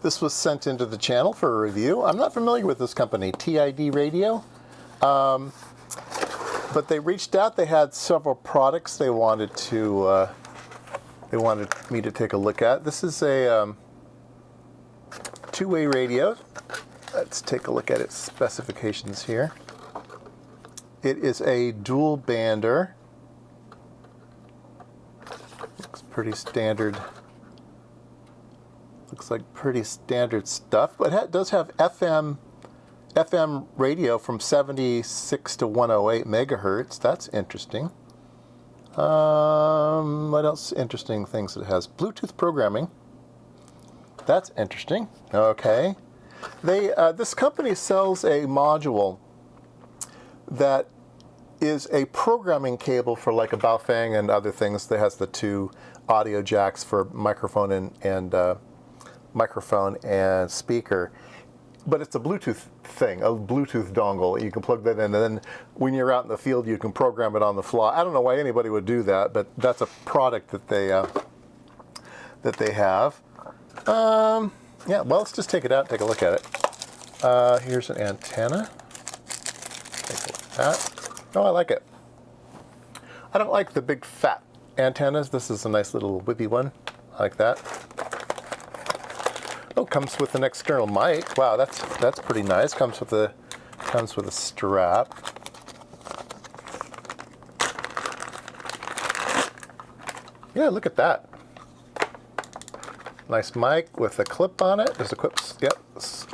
This was sent into the channel for a review. I'm not familiar with this company, TIDRADIO. But they reached out. They had several products they wanted me to take a look at. This is a two-way radio. Let's take a look at its specifications here. It is a dual bander. Looks pretty standard. Looks like pretty standard stuff, but it does have FM radio from 76 to 108 megahertz. That's interesting. What else interesting things it has? Bluetooth programming. That's interesting. Okay. This company sells a module that is a programming cable for like a Baofeng and other things that has the two audio jacks for microphone and speaker. But it's a Bluetooth thing, a Bluetooth dongle. You can plug that in, and then when you're out in the field, you can program it on the fly. I don't know why anybody would do that, but that's a product that they have. Yeah, well, let's just take it out and take a look at it. Here's an antenna. Take a look at that. Oh, I like it. I don't like the big fat antennas. This is a nice little whippy one. I like that. Oh, comes with an external mic. Wow, that's pretty nice. Comes with a strap. Yeah, look at that. Nice mic with a clip on it. There's a clip. Yep,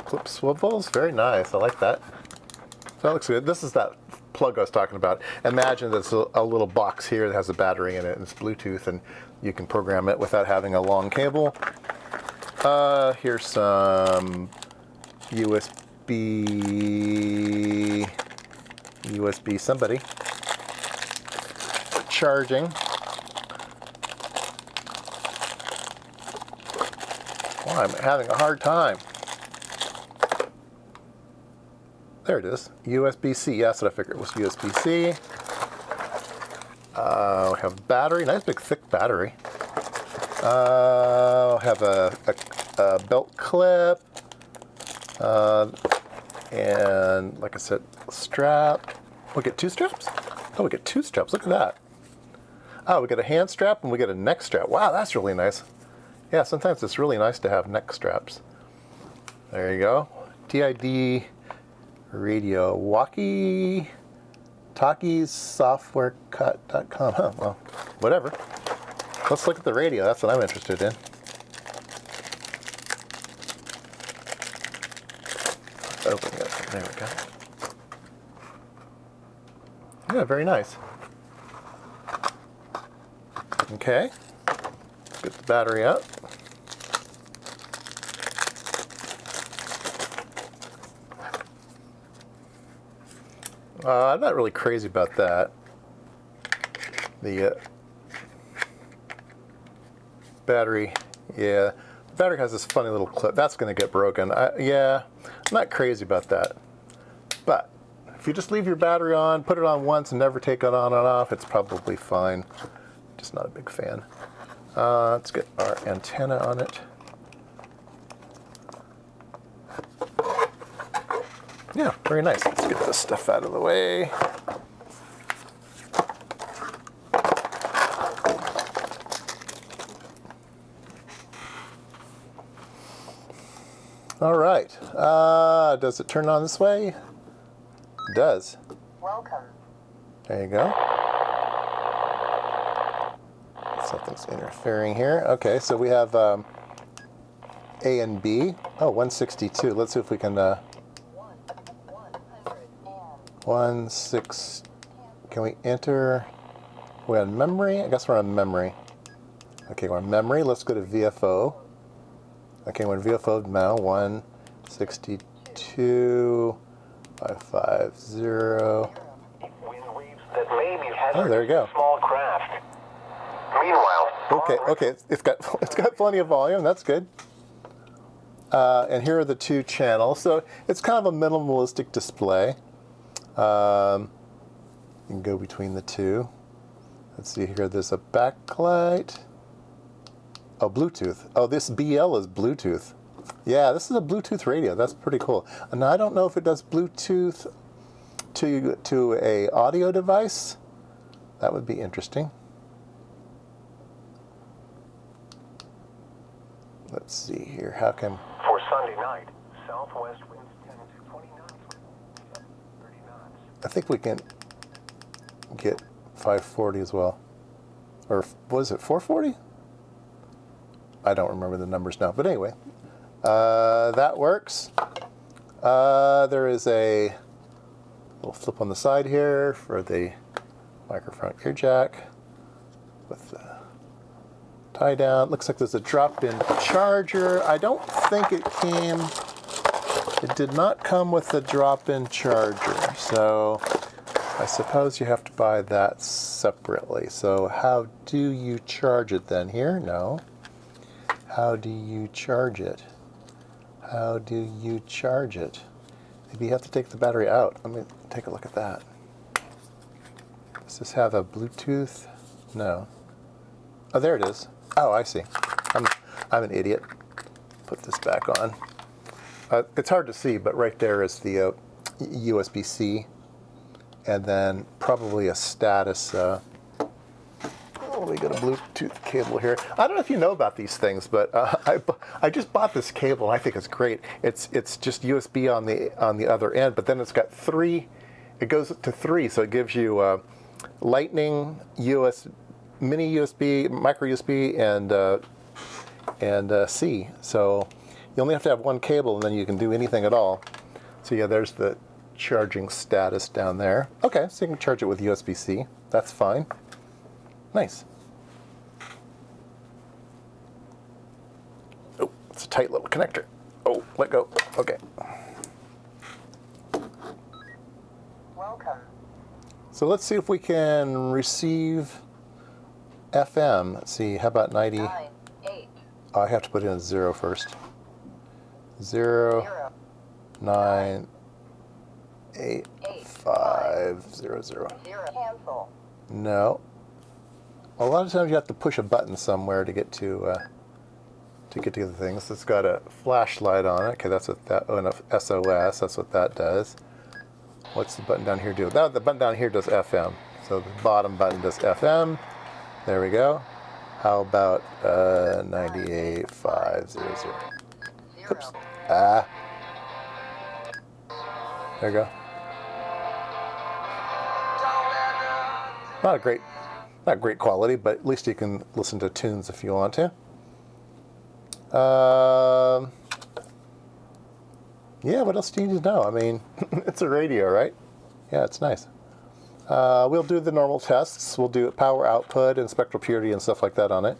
clip swivels. Very nice. I like that. So that looks good. This is that plug I was talking about. Imagine there's a little box here that has a battery in it, and it's Bluetooth, and you can program it without having a long cable. Here's some USB somebody for charging. Oh, I'm having a hard time. There it is. USB-C. Yes, I figured it was USB-C. We have a battery. Nice big thick battery. Have a belt clip. And like I said, strap. We get two straps? Oh, we get two straps. Look at that. Oh, we get a hand strap and we get a neck strap. Wow, that's really nice. Yeah, sometimes it's really nice to have neck straps. There you go. TID radio. Walkie Talkies softwarecut.com. Huh, well, whatever. Let's look at the radio. That's what I'm interested in. Open it. There we go. Yeah, very nice. Okay. Get the battery out. I'm not really crazy about that. The battery, yeah. The battery has this funny little clip. That's going to get broken. Yeah, I'm not crazy about that. But if you just leave your battery on, put it on once and never take it on and off, it's probably fine. Just not a big fan. Let's get our antenna on it. Yeah, very nice. Let's get this stuff out of the way. All right. Does it turn on this way? It does. Welcome. There you go. Something's interfering here. Okay, so we have A and B. Oh, 162. Let's see if we can... 16. Can we enter? We're on memory? I guess we're on memory. Okay, we're on memory. Let's go to VFO. Okay, we're in VFO now. 162.550. Oh, there you go. Small craft. Meanwhile. Okay. It's got plenty of volume. That's good. And here are the two channels. So it's kind of a minimalistic display. You can go between the two. Let's see here. There's a backlight. Oh, Bluetooth. Oh, this BL is Bluetooth. Yeah, this is a Bluetooth radio. That's pretty cool. And I don't know if it does Bluetooth to a audio device. That would be interesting. Let's see here. How can... For Sunday night, southwest winds 10 to 20 knots with 30 knots. I think we can get 540 as well. Or was it 440? I don't remember the numbers now. But anyway, that works. There is a little flip on the side here for the microphone ear jack with the tie down. Looks like there's a drop-in charger. I don't think it did not come with the drop-in charger. So I suppose you have to buy that separately. So how do you charge it then? Here? No. How do you charge it? How do you charge it? Maybe you have to take the battery out. Let me take a look at that. Does this have a Bluetooth? No. Oh, there it is. Oh, I see. I'm an idiot. Put this back on. It's hard to see, but right there is the USB-C, and then probably a status. We got a Bluetooth cable here. I don't know if you know about these things, but I just bought this cable. And I think it's great. It's just USB on the other end, but then it's got three. It goes to three, so it gives you Lightning, mini USB, micro USB, and C. So you only have to have one cable, and then you can do anything at all. So yeah, there's the charging status down there. Okay, so you can charge it with USB-C. That's fine. Nice. Oh, it's a tight little connector. Oh, let go. Okay. Welcome. So let's see if we can receive FM. Let's see, how about 90? 9, 8. Oh, I have to put in a 0 first. 0, 0. 9, 8, 5, 0, 0. 0. Cancel. No. A lot of times you have to push a button somewhere to get to the things. It's got a flashlight on it. Okay, that's what that. Oh, and a SOS. That's what that does. What's the button down here do? That the button down here does FM. So the bottom button does FM. There we go. How about 98.500? Oops. Ah. There you go. Not great quality, but at least you can listen to tunes if you want to. Yeah, what else do you need to know? I mean, it's a radio, right? Yeah, it's nice. We'll do the normal tests. We'll do power output and spectral purity and stuff like that on it,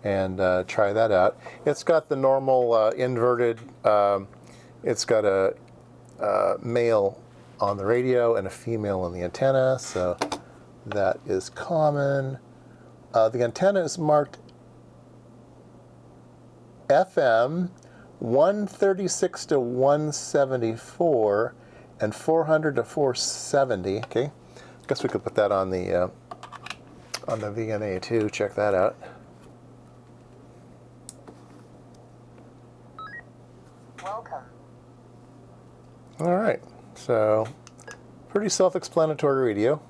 and try that out. It's got the normal inverted. It's got a male on the radio and a female on the antenna, so that is common. The antenna is marked FM 136 to 174 and 400 to 470. Okay, guess we could put that on the VNA too. Check that out. Welcome. All right, so pretty self-explanatory radio.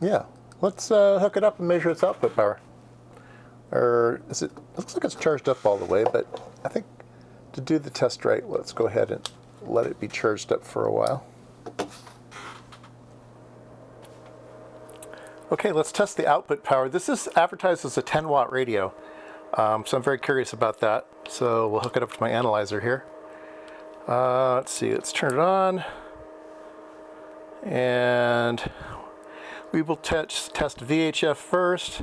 Yeah, let's hook it up and measure its output power. Or is it? Looks like it's charged up all the way, but I think to do the test right, let's go ahead and let it be charged up for a while. Okay, let's test the output power. This is advertised as a 10-watt radio, so I'm very curious about that. So we'll hook it up to my analyzer here. Let's see, let's turn it on. And we will test VHF first.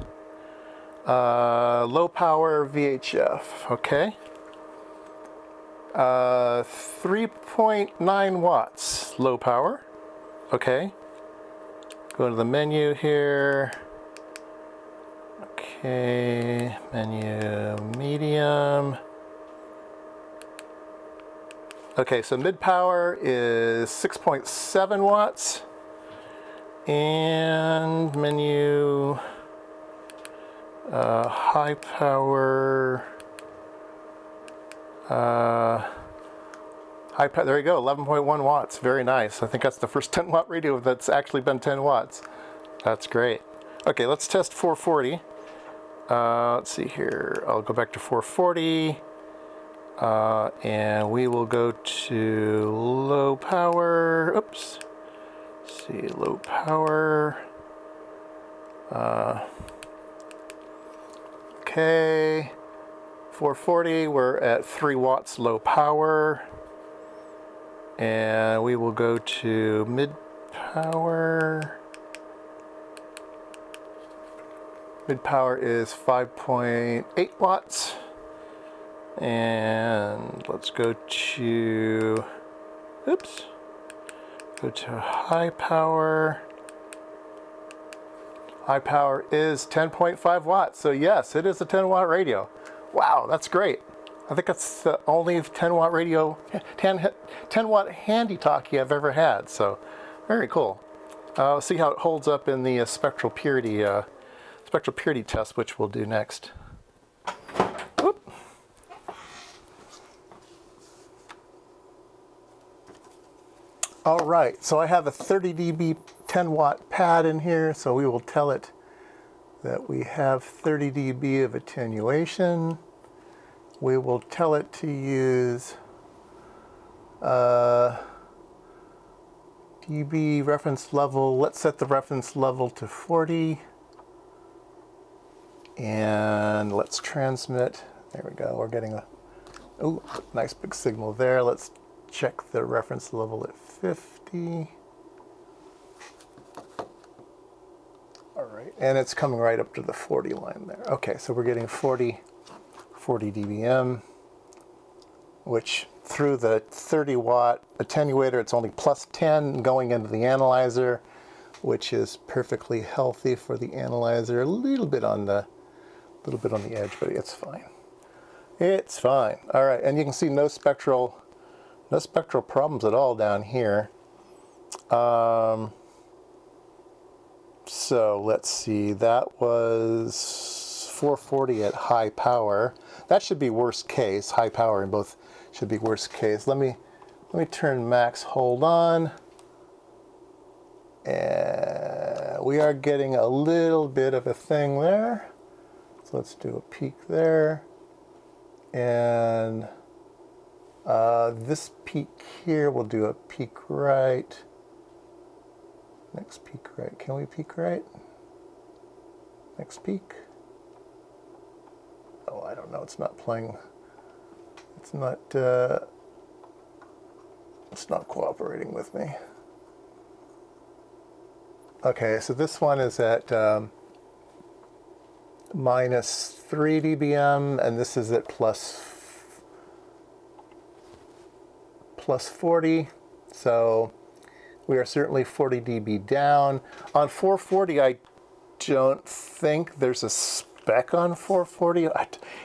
Low power VHF, okay. 3.9 watts low power, okay. Go to the menu here. Okay, menu medium. Okay, so mid power is 6.7 watts, and menu High power. There you go, 11.1 watts. Very nice. I think that's the first 10 watt radio that's actually been 10 watts. That's great. Okay, let's test 440. Let's see here. I'll go back to 440. And we will go to low power. Oops. Let's see, low power. Okay. 440, we're at 3 watts low power. And we will go to mid power. Mid power is 5.8 watts. And let's go to, oops, go to high power. High power is 10.5 watts. So yes, it is a 10 watt radio. Wow, that's great. I think that's the only 10 watt radio, 10 watt handy talkie I've ever had. So very cool. See how it holds up in the spectral purity test, which we'll do next. Whoop. All right, so I have a 30 dB 10 watt pad in here, so we will tell it that we have 30 dB of attenuation. We will tell it to use dB reference level. Let's set the reference level to 40. And let's transmit. There we go. We're getting a nice big signal there. Let's check the reference level at 50. All right, and it's coming right up to the 40 line there. Okay, so we're getting 40 dBm, which through the 30 watt attenuator, it's only plus 10 going into the analyzer, which is perfectly healthy for the analyzer. A little bit on the edge, but it's fine. It's fine. All right, and you can see no spectral problems at all down here. So let's see, that was 440 at high power. That should be worst case. High power in both should be worst case. Let me turn max hold on. And we are getting a little bit of a thing there. So let's do a peak there. And this peak here, we'll do a peak right. Next peak right. Can we peak right? Next peak. Oh, I don't know. It's not playing. It's not cooperating with me. Okay, so this one is at minus 3 dBm, and this is at plus 40. So we are certainly 40 dB down. On 440, I don't think there's a spec on 440.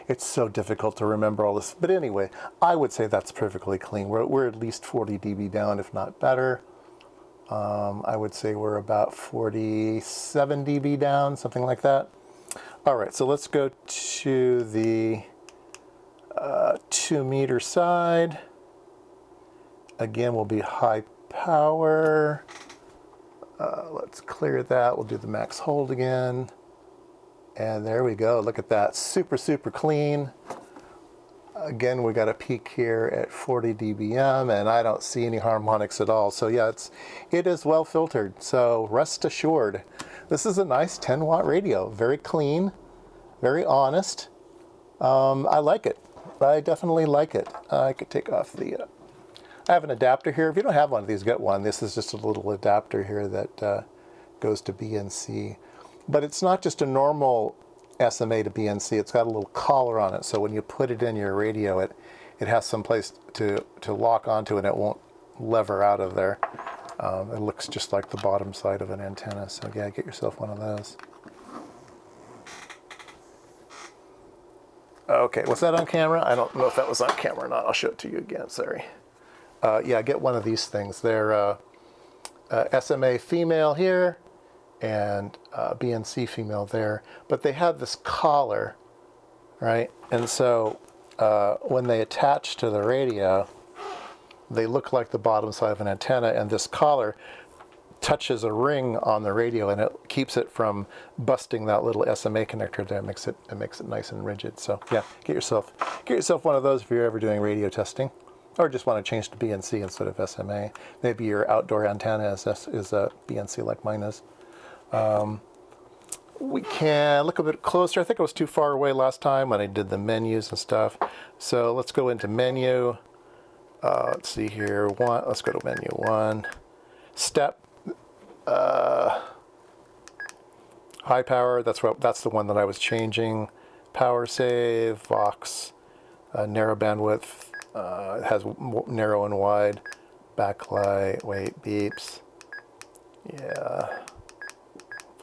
It's so difficult to remember all this. But anyway, I would say that's perfectly clean. We're at least 40 dB down, if not better. I would say we're about 47 dB down, something like that. All right, so let's go to the 2 meter side. Again, we'll be high power. Let's clear that. We'll do the max hold again. And there we go. Look at that. Super, super clean. Again, we got a peak here at 40 dBm, and I don't see any harmonics at all. So yeah, it is well filtered. So rest assured, this is a nice 10 watt radio. Very clean, very honest. I like it. I definitely like it. I could take off the... I have an adapter here. If you don't have one of these, get one. This is just a little adapter here that goes to BNC. But it's not just a normal SMA to BNC. It's got a little collar on it. So when you put it in your radio, it has some place to lock onto, and it won't lever out of there. It looks just like the bottom side of an antenna. So yeah, get yourself one of those. Okay, was that on camera? I don't know if that was on camera or not. I'll show it to you again, sorry. Yeah, get one of these things. They're SMA female here, and BNC female there. But they have this collar, right? And so when they attach to the radio, they look like the bottom side of an antenna, and this collar touches a ring on the radio, and it keeps it from busting that little SMA connector there. It makes it nice and rigid. So yeah, get yourself one of those if you're ever doing radio testing, or just want to change to BNC instead of SMA. Maybe your outdoor antenna is a BNC like mine is. We can look a bit closer. I think I was too far away last time when I did the menus and stuff. So let's go into menu. Let's see here. Let's go to menu 1. Step. High power. That's the one that I was changing. Power save. Vox. Narrow bandwidth. It has narrow and wide. Backlight. Wait. Beeps. Yeah.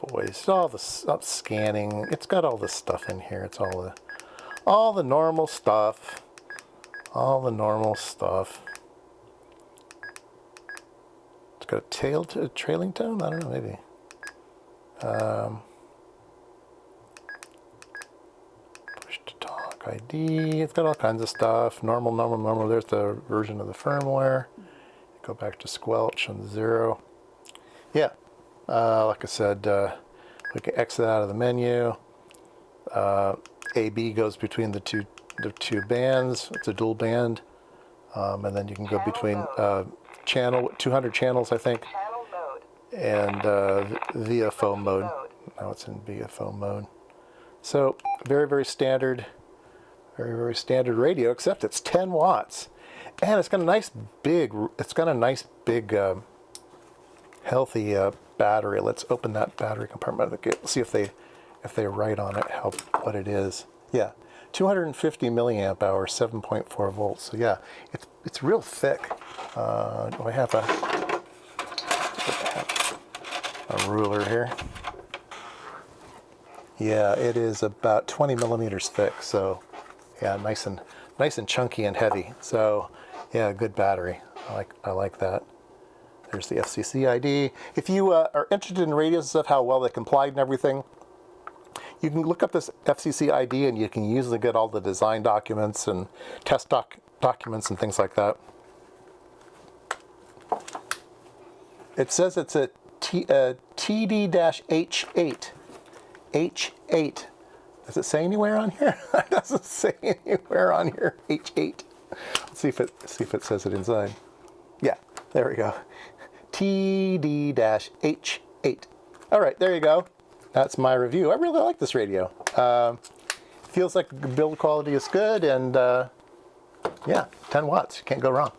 Voice. All the scanning. It's got all this stuff in here. It's all the normal stuff. All the normal stuff. It's got a trailing tone? I don't know, maybe. Push to talk ID. It's got all kinds of stuff. Normal. There's the version of the firmware. Go back to squelch on 0. Yeah. Like I said, we can exit out of the menu. AB goes between the two bands. It's a dual band, and then you can go between 200 channels, I think, and VFO mode. Now it's in VFO mode. So very standard, very standard radio, except it's 10 watts, and it's got a nice big. Healthy battery. Let's open that battery compartment. Let's see if they write on it what it is. Yeah, 250 milliamp hour, 7.4 volts. So yeah, it's real thick. Do I have a ruler here? Yeah, it is about 20 millimeters thick. So yeah, nice and chunky and heavy. So yeah, good battery. I like that. There's the FCC ID. If you are interested in radios and stuff, how well they complied and everything, you can look up this FCC ID, and you can usually get all the design documents and test documents and things like that. It says it's a TD-H8. H8. Does it say anywhere on here? It doesn't say anywhere on here. H8. Let's see if it says it inside. Yeah, there we go. TD-H8. All right, there you go. That's my review. I really like this radio. Feels like the build quality is good, and yeah, 10 watts. Can't go wrong.